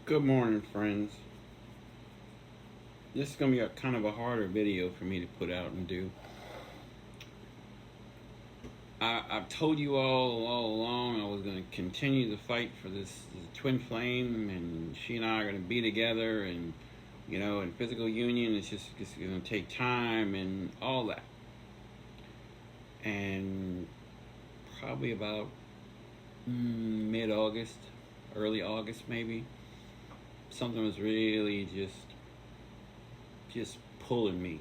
Good morning, friends. This is going to be a kind of a harder video for me to put out and do. I've told you all along I was going to continue the fight for this twin flame, and she and I are going to be together, and in physical union, it's going to take time and all that. And probably about mid-August, early August maybe, something was really just pulling me,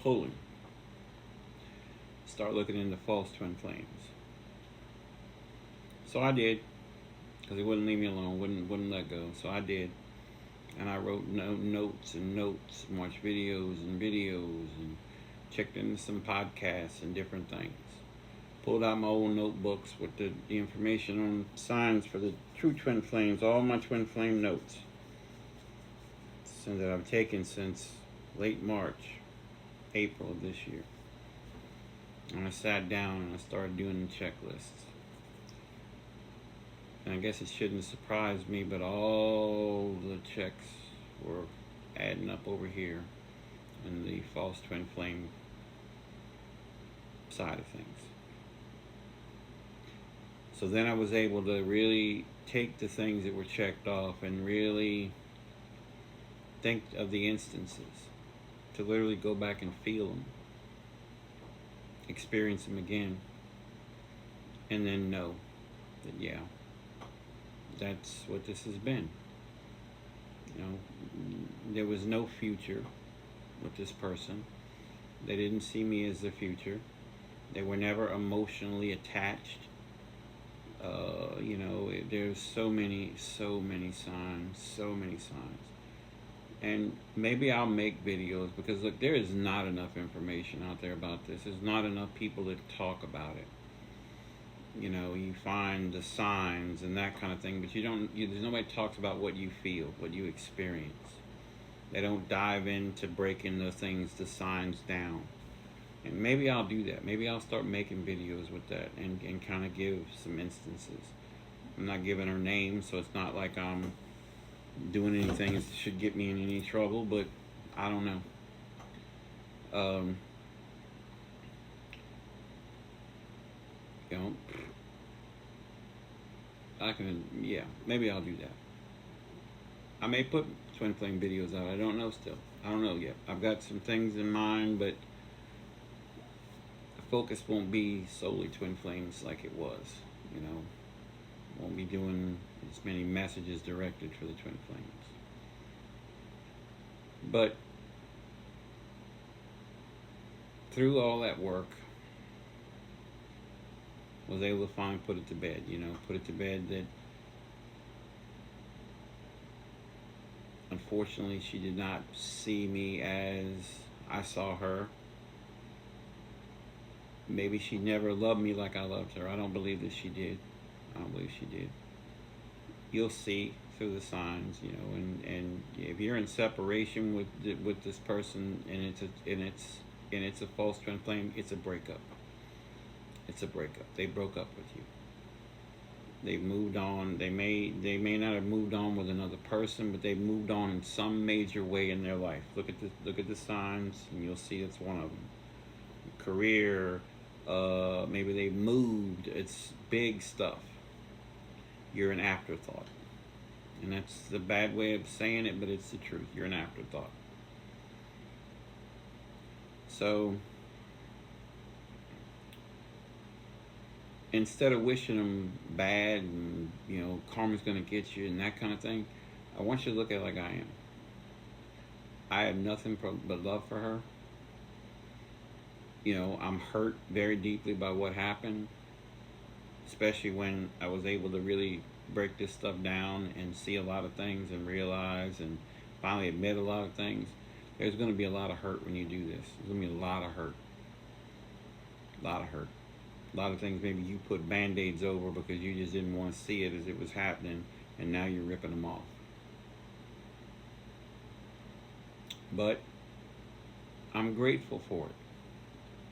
pulling. Start looking into false twin flames. So I did, because it wouldn't leave me alone, wouldn't let go. So I did, and I wrote notes and notes, and watched videos and checked into some podcasts and different things. Pulled out my old notebooks with the information on signs for the true twin flames, all my twin flame notes that I've taken since late March, April of this year. And I sat down and I started doing the checklists. And I guess it shouldn't surprise me, but all the checks were adding up over here in the false twin flame side of things. So then I was able to really take the things that were checked off and really think of the instances, to literally go back and feel them, experience them again, and then know that, yeah, that's what this has been. There was no future with this person. They didn't see me as the future. They were never emotionally attached. There's so many signs. And maybe I'll make videos, because look, there is not enough information out there about this. There's not enough people that talk about it. You find the signs and that kind of thing, but there's nobody talks about what you feel, what you experience. They don't dive into breaking the signs down. And maybe I'll do that. Maybe I'll start making videos with that and kind of give some instances. I'm not giving her names, so it's not like I'm doing anything that should get me in any trouble, but I don't know. Maybe I'll do that. I may put twin flame videos out. I don't know still. I don't know yet. I've got some things in mind, but the focus won't be solely twin flames like it was. Won't be doing as many messages directed for the twin flames. But through all that work, was able to put it to bed, put it to bed that unfortunately she did not see me as I saw her. Maybe she never loved me like I loved her. I don't believe that she did. I don't believe she did. You'll see through the signs, and if you're in separation with this person, and it's a false twin flame, it's a breakup. It's a breakup. They broke up with you. They've moved on. They may not have moved on with another person, but they've moved on in some major way in their life. Look at the signs, and you'll see it's one of them. Career. Maybe they moved. It's big stuff. You're an afterthought. And that's the bad way of saying it, but it's the truth. You're an afterthought. So instead of wishing them bad and, karma's going to get you and that kind of thing, I want you to look at it like I am. I have nothing but love for her. I'm hurt very deeply by what happened, especially when I was able to really break this stuff down and see a lot of things and realize and finally admit a lot of things. There's going to be a lot of hurt when you do this. There's going to be a lot of hurt. A lot of hurt. A lot of things maybe you put band-aids over because you just didn't want to see it as it was happening, and now you're ripping them off. But I'm grateful for it.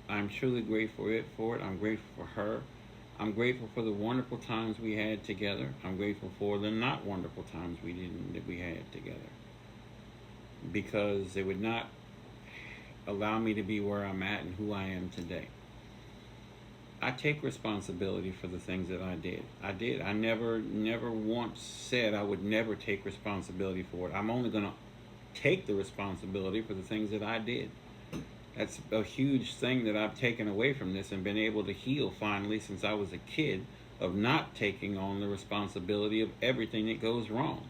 I'm truly grateful for it. I'm grateful for her. I'm grateful for the wonderful times we had together. I'm grateful for the not wonderful times that we had together, because it would not allow me to be where I'm at and who I am today. I take responsibility for the things that I did. I did. I never once said I would never take responsibility for it. I'm only going to take the responsibility for the things that I did. That's a huge thing that I've taken away from this and been able to heal finally since I was a kid, of not taking on the responsibility of everything that goes wrong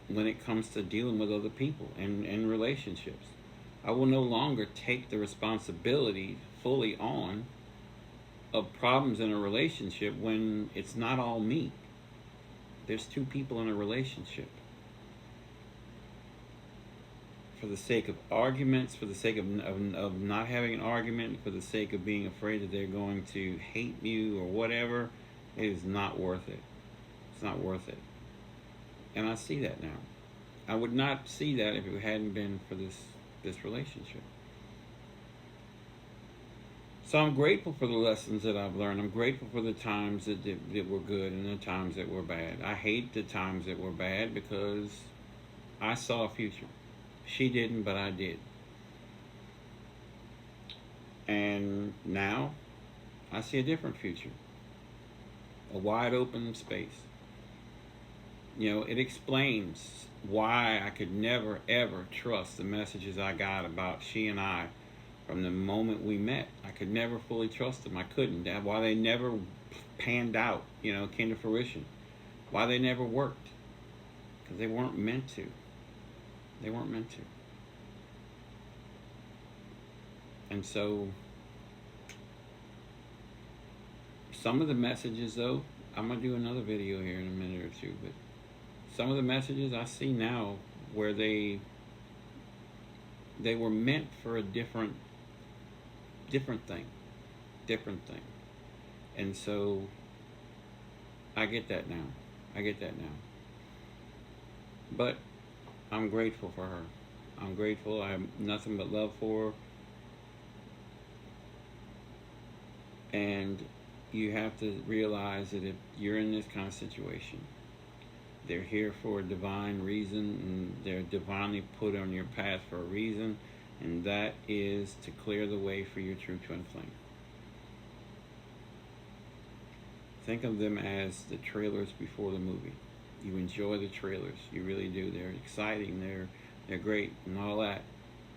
when it comes to dealing with other people and relationships. I will no longer take the responsibility fully on of problems in a relationship when it's not all me. There's two people in a relationship. For the sake of arguments, for the sake of not having an argument, for the sake of being afraid that they're going to hate you or whatever, it is not worth it. It's not worth it. And I see that now. I would not see that if it hadn't been for this relationship. So I'm grateful for the lessons that I've learned. I'm grateful for the times that were good and the times that were bad. I hate the times that were bad because I saw a future. She didn't, but I did. And now I see a different future. A wide open space. You know, it explains why I could never ever trust the messages I got about she and I from the moment we met. I could never fully trust them. I couldn't. That's why they never panned out, came to fruition. Why they never worked. Because they weren't meant to. They weren't meant to. And so, some of the messages, though, I'm going to do another video here in a minute or two, but some of the messages I see now where they were meant for a different thing. And so, I get that now. But I'm grateful for her. I'm grateful. I have nothing but love for her. And you have to realize that if you're in this kind of situation, they're here for a divine reason, and they're divinely put on your path for a reason, and that is to clear the way for your true twin flame. Think of them as the trailers before the movie. You enjoy the trailers, you really do. They're exciting, they're great and all that.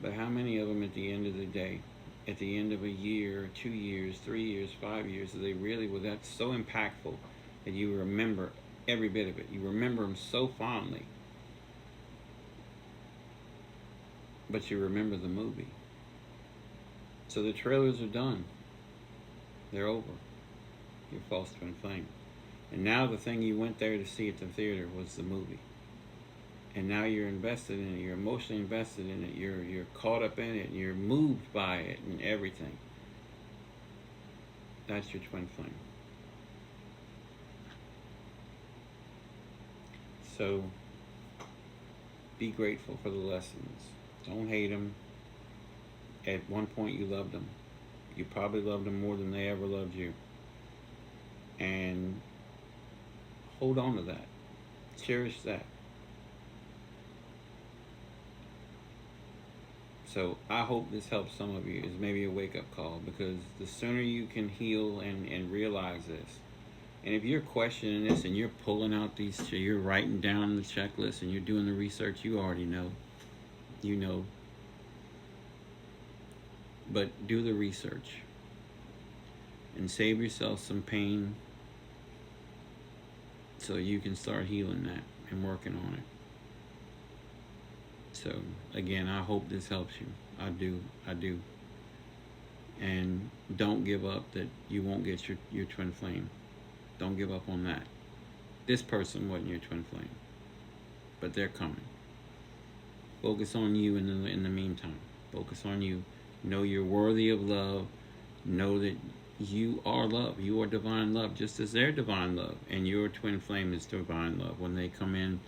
But how many of them at the end of the day, at the end of a year, 2 years, 3 years, 5 years, are they really, well, that's so impactful that you remember every bit of it. You remember them so fondly. But you remember the movie. So the trailers are done. They're over. Your false twin flame. And now the thing you went there to see at the theater was the movie. And now you're invested in it. You're emotionally invested in it. You're caught up in it. You're moved by it and everything. That's your twin flame. So be grateful for the lessons. Don't hate them. At one point you loved them. You probably loved them more than they ever loved you. And hold on to that. Cherish that. So I hope this helps some of you. Is maybe a wake-up call, because the sooner you can heal and realize this. And if you're questioning this and you're pulling out you're writing down the checklist and you're doing the research, you already know. You know. But do the research. And save yourself some pain so you can start healing that and working on it. So, again, I hope this helps you. I do. And don't give up that you won't get your twin flame. Don't give up on that. This person wasn't your twin flame, but they're coming. Focus on you in the meantime. Focus on you. Know you're worthy of love. Know that you are love. You are divine love, just as they're divine love. And your twin flame is divine love. When they come in,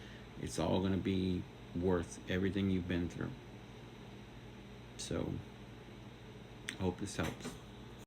it's all going to be worth everything you've been through. So, I hope this helps.